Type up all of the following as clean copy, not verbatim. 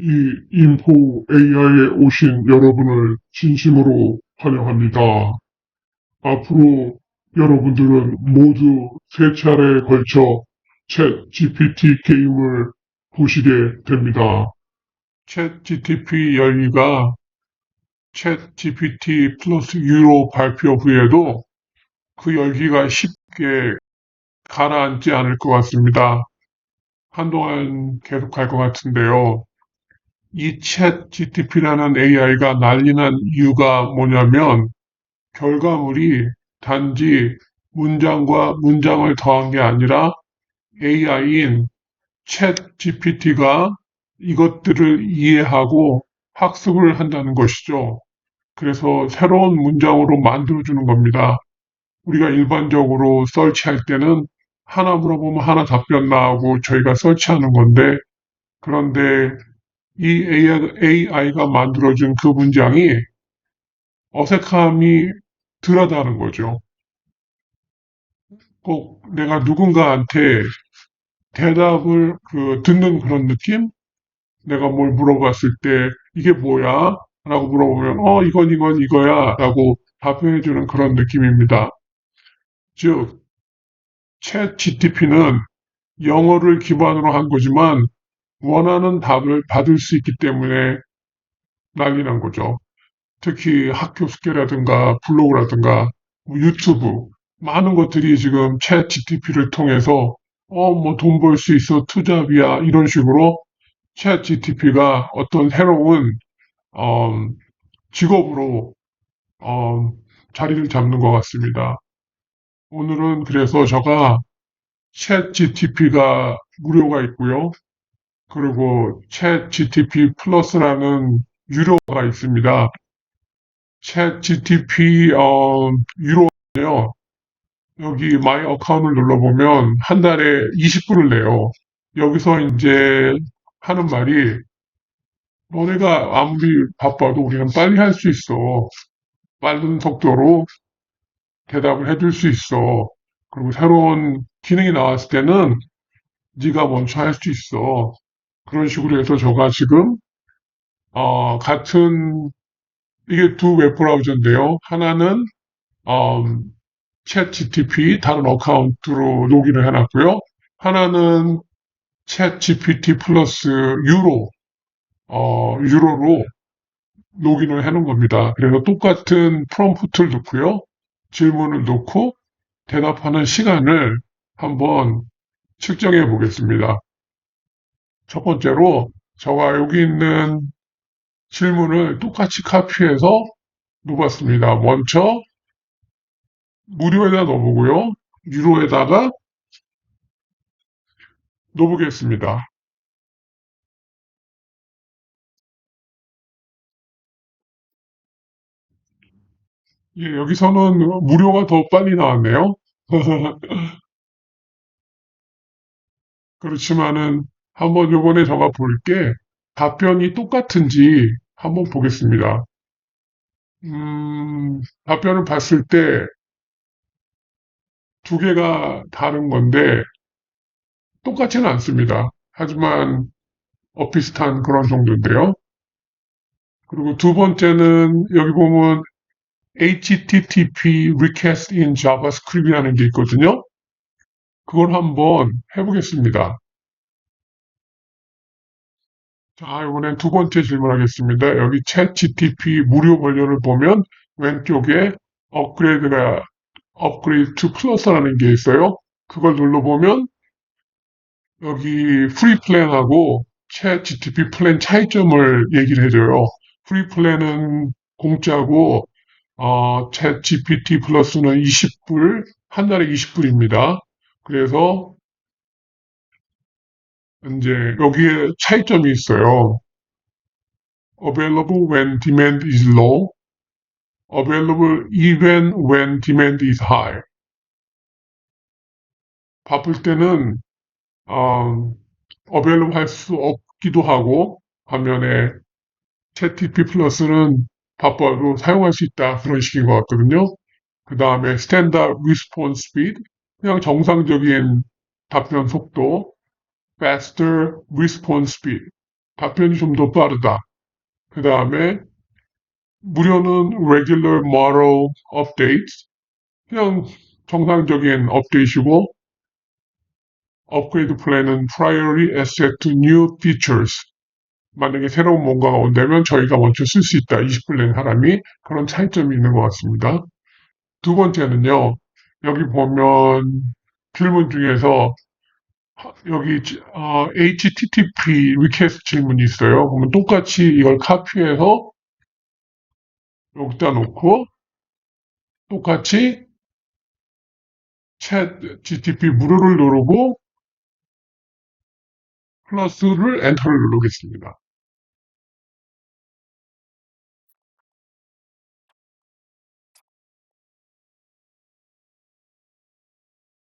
이 인포 AI에 오신 여러분을 진심으로 환영합니다. 앞으로 여러분들은 모두 세 차례에 걸쳐 챗 GPT 게임을 보시게 됩니다. 챗 GTP 열기가 챗 GPT 플러스 유로 발표 후에도 그 열기가 쉽게 가라앉지 않을 것 같습니다. 한동안 계속 갈 것 같은데요. 이 챗 GTP라는 AI가 난리난 이유가 뭐냐면 결과물이 단지 문장과 문장을 더한 게 아니라 AI인 챗 GPT가 이것들을 이해하고 학습을 한다는 것이죠. 그래서 새로운 문장으로 만들어주는 겁니다. 우리가 일반적으로 서치할 때는 하나 물어보면 하나 답변 나오고 저희가 서치하는 건데, 그런데 이 AI가 만들어준 그 문장이 어색함이 덜하다는 거죠. 꼭 내가 누군가한테 대답을 듣는 그런 느낌? 내가 뭘 물어봤을 때 이게 뭐야? 라고 물어보면 이건 이거야 라고 답변해주는 그런 느낌입니다. 즉, 챗 GTP는 영어를 기반으로 한 거지만 원하는 답을 받을 수 있기 때문에 난리 난 거죠. 특히 학교 숙제라든가 블로그라든가 뭐 유튜브 많은 것들이 지금 챗 GTP를 통해서 뭐 돈 벌 수 있어 투잡이야 이런 식으로 챗 GTP가 어떤 새로운 어, 직업으로 어, 자리를 잡는 것 같습니다. 오늘은 그래서 제가 챗 GTP가 무료가 있고요. 그리고 챗 GTP 플러스라는 유료가 있습니다. 챗 GTP 유료요. 여기 마이 어카운트를 눌러보면 한 달에 20불을 내요. 여기서 이제 하는 말이 너네가 아무리 바빠도 우리는 빨리 할 수 있어. 빠른 속도로 대답을 해줄 수 있어. 그리고 새로운 기능이 나왔을 때는 네가 먼저 할 수 있어. 그런 식으로 해서 제가 지금 같은 이게 두 웹브라우저인데요. 하나는 챗 GTP 다른 어카운트로 로그인을 해놨고요. 하나는 챗 GPT 플러스 유로로 로그인을 해놓은 겁니다. 그래서 똑같은 프롬프트를 넣고요. 질문을 넣고 대답하는 시간을 한번 측정해 보겠습니다. 첫 번째로 저와 여기 있는 질문을 똑같이 카피해서 넣어봤습니다. 먼저 무료에다 넣어보고요. 유로에다가 넣어보겠습니다. 예, 여기서는 무료가 더 빨리 나왔네요. 그렇지만은 한번 요번에 제가 볼게 답변이 똑같은지 한번 보겠습니다. 답변을 봤을 때 두 개가 다른 건데 똑같지는 않습니다. 하지만 비슷한 그런 정도인데요. 그리고 두 번째는 여기 보면 HTTP request in JavaScript이라는 게 있거든요. 그걸 한번 해보겠습니다. 자, 이번엔 두 번째 질문하겠습니다. 여기 챗 GTP 무료 버전을 보면 왼쪽에 업그레이드 투 플러스라는 게 있어요. 그걸 눌러보면 여기 프리 플랜하고 챗 GTP 플랜 차이점을 얘기를 해줘요. 프리 플랜은 공짜고 챗 GPT 플러스는 20불, 한 달에 20불입니다. 그래서 이제 여기에 차이점이 있어요. Available when demand is low, available even when demand is high. 바쁠 때는 available 할 수 없기도 하고 반면에 챗GPT 플러스는 바빠도 사용할 수 있다 그런 식인 것 같거든요. 그 다음에 Standard Response Speed 그냥 정상적인 답변 속도 Faster Response Speed 답변이 좀 더 빠르다. 그 다음에 무료는 regular model updates. 그냥 정상적인 업데이트고 업그레이드 플랜은 priorly access to new features. 만약에 새로운 뭔가가 온다면 저희가 먼저 쓸 수 있다. 20불 낸 사람이 그런 차이점이 있는 것 같습니다. 두 번째는요. 여기 보면 질문 중에서 여기 HTTP 리퀘스트 질문이 있어요. 그러면 똑같이 이걸 카피해서 여기다 놓고 똑같이 챗 GTP 무료를 누르고 플러스를 엔터를 누르겠습니다.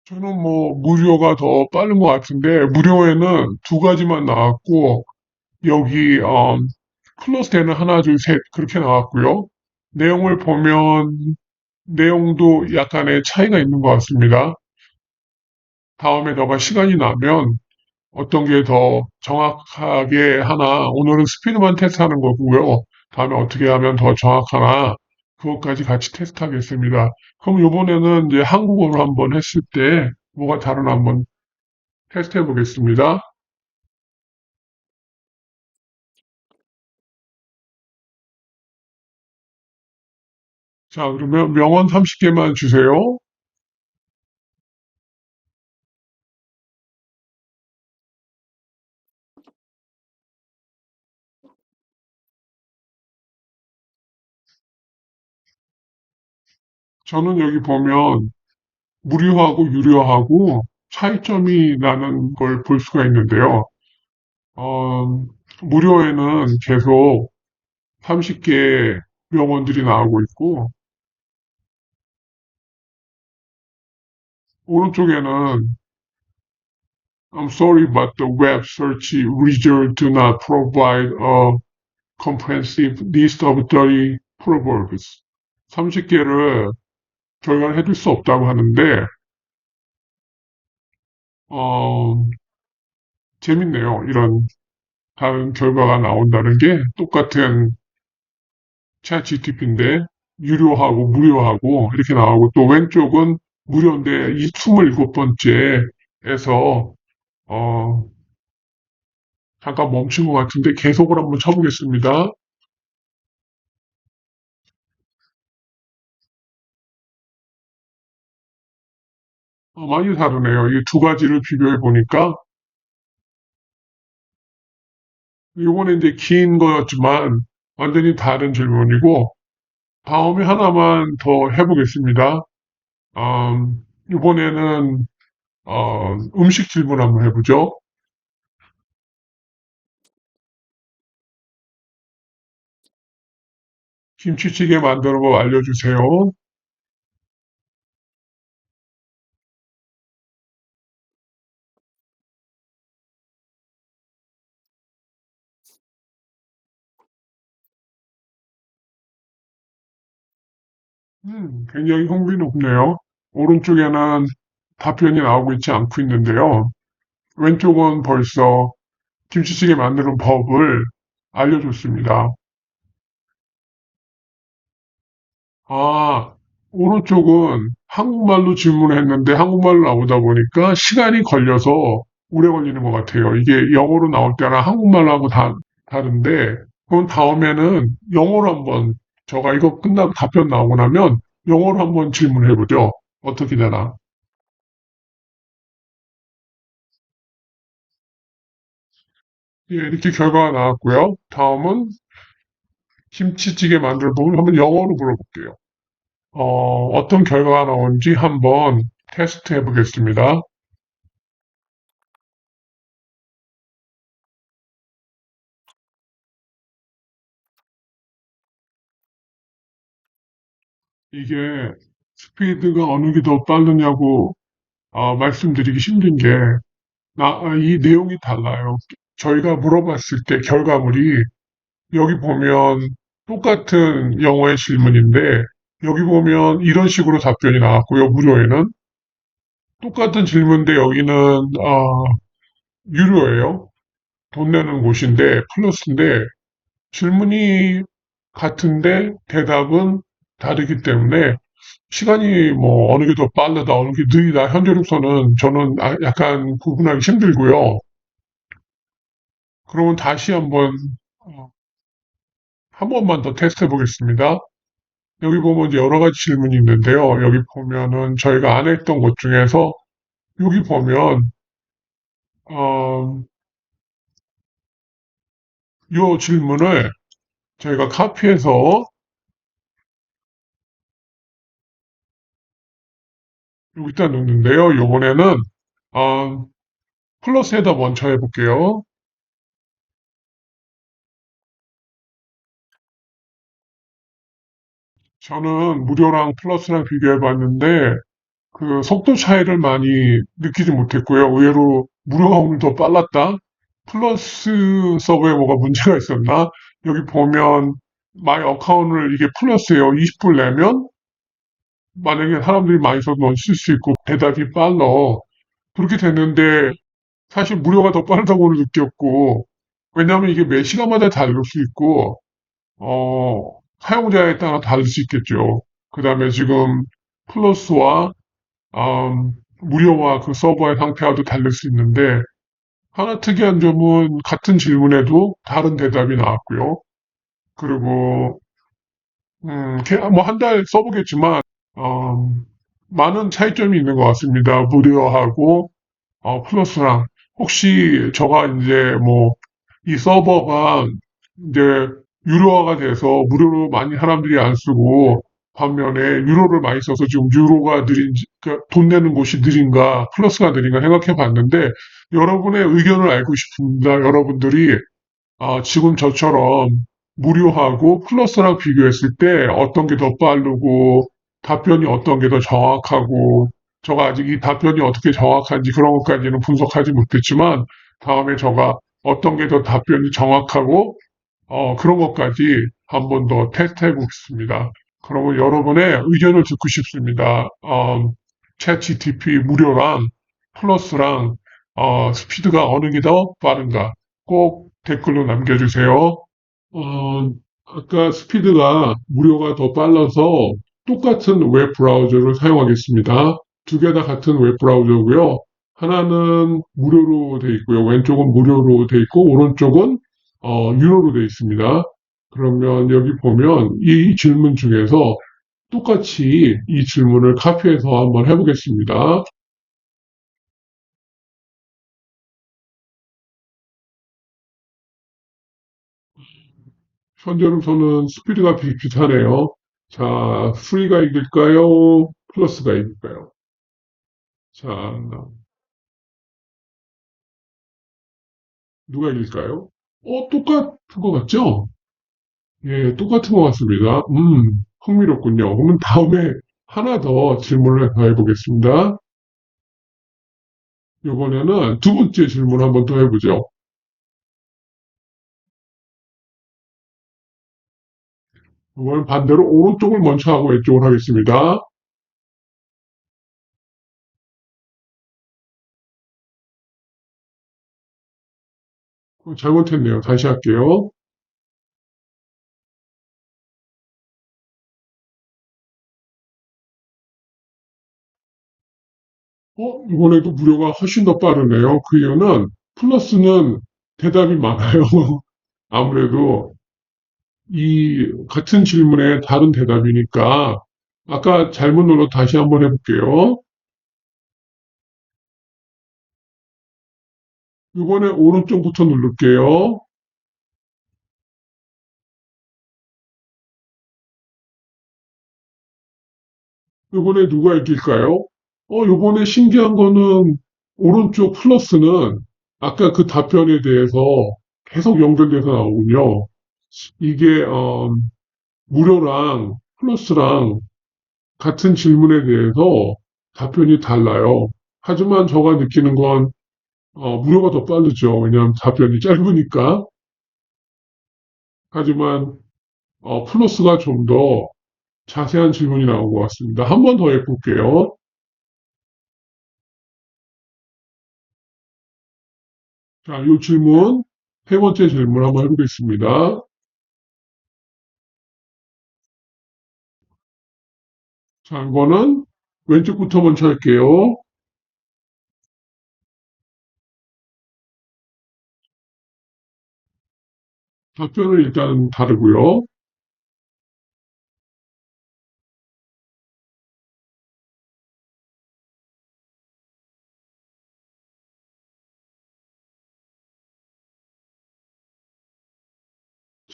저는 뭐 무료가 더 빠른 것 같은데 무료에는 두 가지만 나왔고 여기 플러스에는 하나 둘 셋 그렇게 나왔고요. 내용을 보면 내용도 약간의 차이가 있는 것 같습니다. 다음에 너가 시간이 나면 어떤 게 더 정확하게 하나 오늘은 스피드만 테스트하는 거고요. 다음에 어떻게 하면 더 정확하나 그것까지 같이 테스트하겠습니다. 그럼 이번에는 이제 한국어로 한번 했을 때 뭐가 다르나 한번 테스트해 보겠습니다. 자, 그러면 명언 30개만 주세요. 저는 여기 보면 무료하고 유료하고 차이점이 나는 걸 볼 수가 있는데요. 어, 무료에는 계속 30개 명언들이 나오고 있고, 오른쪽에는 I'm sorry, but the web search results do not provide a comprehensive list of 30 proverbs. 30개를 저희가 해줄 수 없다고 하는데, 어, 재밌네요. 이런 다른 결과가 나온다는 게 똑같은 챗 GTP인데 유료하고 무료하고 이렇게 나오고 또 왼쪽은 무료인데 이 27번째에서 어, 잠깐 멈춘 것 같은데 계속을 한번 쳐보겠습니다. 많이 다르네요. 이 두 가지를 비교해 보니까 이번에 이제 긴 거였지만 완전히 다른 질문이고 다음에 하나만 더 해보겠습니다. 이번에는 음식 질문 한번 해보죠. 김치찌개 만드는 법 알려주세요. 굉장히 흥미 높네요. 오른쪽에는 답변이 나오고 있지 않고 있는데요. 왼쪽은 벌써 김치찌개 만드는 법을 알려줬습니다. 아, 오른쪽은 한국말로 질문했는데 한국말로 나오다 보니까 시간이 걸려서 오래 걸리는 것 같아요. 이게 영어로 나올 때랑 한국말하고 다른데, 그럼 다음에는 영어로 한번, 제가 이거 끝나고 답변 나오고 나면 영어로 한번 질문해보죠. 어떻게 되나? 예, 이렇게 결과가 나왔고요. 다음은 김치찌개 만들 부분 한번 영어로 물어볼게요. 어떤 결과가 나온지 한번 테스트 해보겠습니다. 이게 스피드가 어느 게 더 빠르냐고 말씀드리기 힘든 게, 이 내용이 달라요. 저희가 물어봤을 때 결과물이 여기 보면 똑같은 영어의 질문인데, 여기 보면 이런 식으로 답변이 나왔고요. 무료에는 똑같은 질문인데 여기는 유료예요. 돈 내는 곳인데 플러스인데 질문이 같은데 대답은 다르기 때문에 시간이 뭐 어느 게 더 빠르다, 어느 게 느리다, 현재로서는 저는 약간 구분하기 힘들고요. 그러면 다시 어, 한 번만 더 테스트 해 보겠습니다. 여기 보면 이제 여러 가지 질문이 있는데요. 여기 보면은 저희가 안 했던 것 중에서 여기 보면 어, 이 질문을 저희가 카피해서 여기다 놓는데요. 이번에는 어, 플러스에다 먼저 해볼게요. 저는 무료랑 플러스랑 비교해 봤는데 그 속도 차이를 많이 느끼지 못했고요. 의외로 무료가 오늘 더 빨랐다. 플러스 서버에 뭐가 문제가 있었나? 여기 보면 마이 어카운트를 이게 플러스예요. 20불 내면 만약에 사람들이 많이 써도 넌쓸 수 있고 대답이 빨라. 그렇게 됐는데 사실 무료가 더 빠르다고는 느꼈고 왜냐하면 이게 매 시간마다 다를 수 있고 사용자에 따라 다를 수 있겠죠. 그 다음에 지금 플러스와 무료와 그 서버의 상태와도 다를 수 있는데 하나 특이한 점은 같은 질문에도 다른 대답이 나왔고요. 그리고 뭐 한 달 써보겠지만 많은 차이점이 있는 것 같습니다. 무료하고 플러스랑 혹시 저가 이제 뭐 이 서버가 이제 유료화가 돼서 무료로 많이 사람들이 안 쓰고 반면에 유로를 많이 써서 지금 유로가 느린지 그러니까 돈 내는 곳이 느린가 플러스가 느린가 생각해 봤는데 여러분의 의견을 알고 싶습니다. 여러분들이 지금 저처럼 무료하고 플러스랑 비교했을 때 어떤 게 더 빠르고 답변이 어떤 게 더 정확하고 저가 아직 이 답변이 어떻게 정확한지 그런 것까지는 분석하지 못했지만 다음에 저가 어떤 게 더 답변이 정확하고 그런 것까지 한 번 더 테스트 해보겠습니다. 그러면 여러분의 의견을 듣고 싶습니다. 챗 GTP 무료랑 플러스랑 스피드가 어느 게 더 빠른가? 꼭 댓글로 남겨주세요. 아까 스피드가 무료가 더 빨라서 똑같은 웹 브라우저를 사용하겠습니다. 두 개 다 같은 웹 브라우저고요. 하나는 무료로 돼 있고요. 왼쪽은 무료로 돼 있고 오른쪽은 유료로 돼 있습니다. 그러면 여기 보면 이 질문 중에서 똑같이 이 질문을 카피해서 한번 해보겠습니다. 현재로서는 스피드가 비슷하네요. 자, 프리가 이길까요? 플러스가 이길까요? 자, 누가 이길까요? 똑같은 것 같죠? 예, 똑같은 것 같습니다. 흥미롭군요. 그러면 다음에 하나 더 질문을 더 해보겠습니다. 이번에는 두 번째 질문 한번 더 해보죠. 이번엔 반대로 오른쪽을 먼저 하고 왼쪽을 하겠습니다. 잘못했네요. 다시 할게요. 이번에도 무료가 훨씬 더 빠르네요. 그 이유는 플러스는 대답이 많아요. 아무래도 이 같은 질문에 다른 대답이니까 아까 잘못 눌러 다시 한번 해볼게요. 이번에 오른쪽부터 누를게요. 이번에 누가 이길까요? 이번에 신기한 거는 오른쪽 플러스는 아까 그 답변에 대해서 계속 연결돼서 나오군요. 이게 무료랑 플러스랑 같은 질문에 대해서 답변이 달라요. 하지만 저가 느끼는 건 무료가 더 빠르죠. 왜냐하면 답변이 짧으니까. 하지만 플러스가 좀 더 자세한 질문이 나온 것 같습니다. 한 번 더 해볼게요. 자, 이 질문. 세 번째 질문 한번 해보겠습니다. 자, 이거는 왼쪽부터 먼저 할게요. 답변은 일단 다르고요.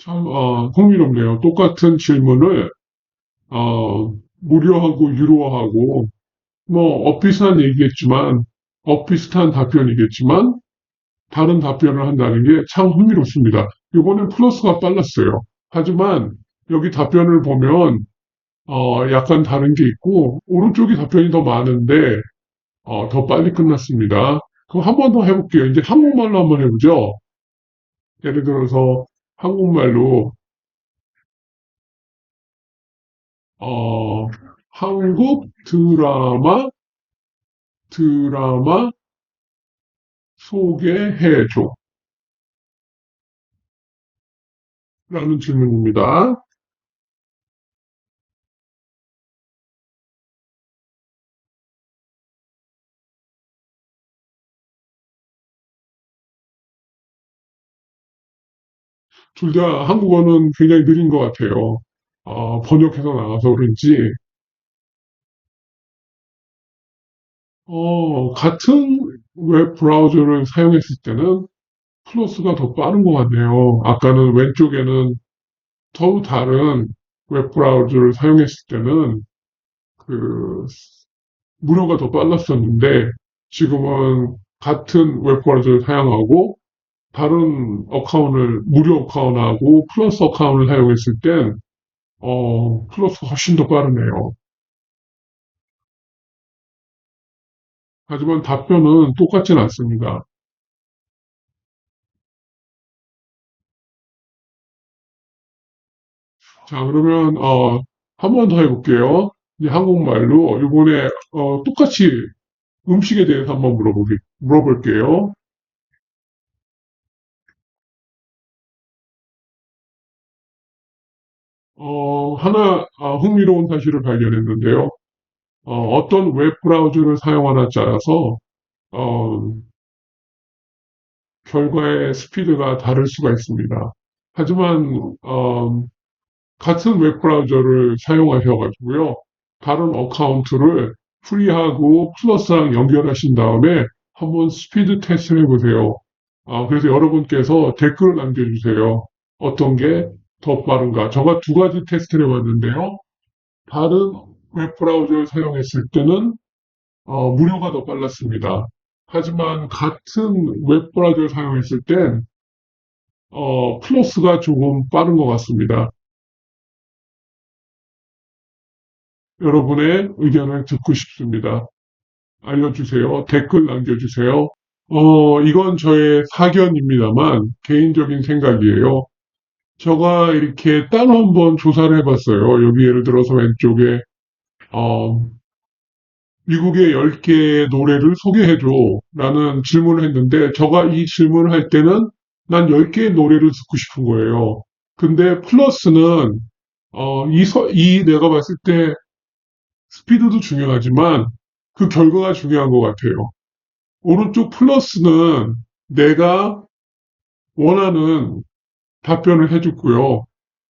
참, 흥미롭네요. 똑같은 질문을, 무료하고 유료하고, 뭐, 엇비슷한 답변이겠지만, 다른 답변을 한다는 게 참 흥미롭습니다. 이번엔 플러스가 빨랐어요. 하지만, 여기 답변을 보면, 약간 다른 게 있고, 오른쪽이 답변이 더 많은데, 더 빨리 끝났습니다. 그럼 한 번 더 해볼게요. 이제 한국말로 한번 해보죠. 예를 들어서, 한국말로, 어, 한국 드라마 소개해줘. 라는 질문입니다. 둘 다 한국어는 굉장히 느린 것 같아요. 번역해서 나와서 그런지, 같은 웹 브라우저를 사용했을 때는 플러스가 더 빠른 것 같네요. 아까는 왼쪽에는 또 다른 웹 브라우저를 사용했을 때는 그 무료가 더 빨랐었는데 지금은 같은 웹 브라우저를 사용하고 다른 무료 어카운트하고 플러스 어카운트를 사용했을 땐, 플러스가 훨씬 더 빠르네요. 하지만 답변은 똑같진 않습니다. 자, 그러면, 한 번 더 해볼게요. 이제 한국말로, 이번에, 똑같이 음식에 대해서 한번 물어볼게요. 하나, 흥미로운 사실을 발견했는데요. 어떤 웹 브라우저를 사용하느냐에 따라서, 어, 결과의 스피드가 다를 수가 있습니다. 하지만 같은 웹 브라우저를 사용하셔가지고요. 다른 어카운트를 프리하고 플러스랑 연결하신 다음에 한번 스피드 테스트를 해보세요. 그래서 여러분께서 댓글을 남겨주세요. 어떤 게 더 빠른가. 제가 두 가지 테스트를 해봤는데요. 다른 웹 브라우저를 사용했을 때는 무료가 더 빨랐습니다. 하지만 같은 웹 브라우저를 사용했을 땐 플러스가 조금 빠른 것 같습니다. 여러분의 의견을 듣고 싶습니다. 알려주세요. 댓글 남겨주세요. 이건 저의 사견입니다만, 개인적인 생각이에요. 제가 이렇게 따로 한번 조사를 해봤어요. 여기 예를 들어서 왼쪽에, 어, 미국의 10개의 노래를 소개해줘. 라는 질문을 했는데, 제가 이 질문을 할 때는 난 10개의 노래를 듣고 싶은 거예요. 근데 플러스는, 내가 봤을 때 스피드도 중요하지만 그 결과가 중요한 것 같아요. 오른쪽 플러스는 내가 원하는 답변을 해줬고요.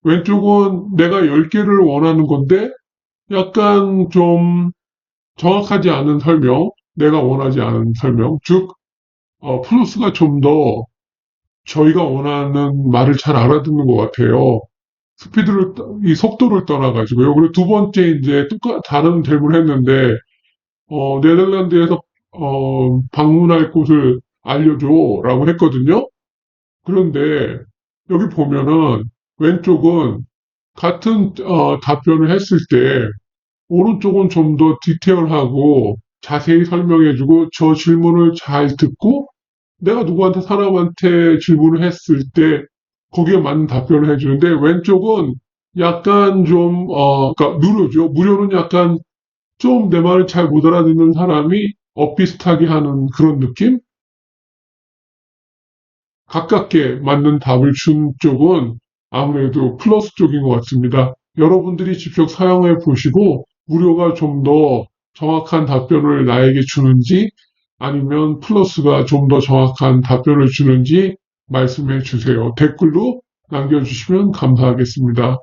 왼쪽은 내가 10개를 원하는 건데 약간 좀 정확하지 않은 설명, 내가 원하지 않은 설명, 즉, 플러스가 좀 더 저희가 원하는 말을 잘 알아듣는 것 같아요. 이 속도를 떠나가지고요. 그리고 두 번째 이제 다른 질문을 했는데, 네덜란드에서 방문할 곳을 알려줘라고 했거든요. 그런데 여기 보면은 왼쪽은 같은 답변을 했을 때 오른쪽은 좀 더 디테일하고 자세히 설명해주고 저 질문을 잘 듣고 내가 누구한테 사람한테 질문을 했을 때 거기에 맞는 답변을 해주는데 왼쪽은 약간 좀 그러니까 무료는 약간 좀 내 말을 잘 못 알아듣는 사람이 엇비슷하게 하는 그런 느낌? 가깝게 맞는 답을 준 쪽은 아무래도 플러스 쪽인 것 같습니다. 여러분들이 직접 사용해 보시고 무료가 좀 더 정확한 답변을 나에게 주는지 아니면 플러스가 좀 더 정확한 답변을 주는지 말씀해 주세요. 댓글로 남겨주시면 감사하겠습니다.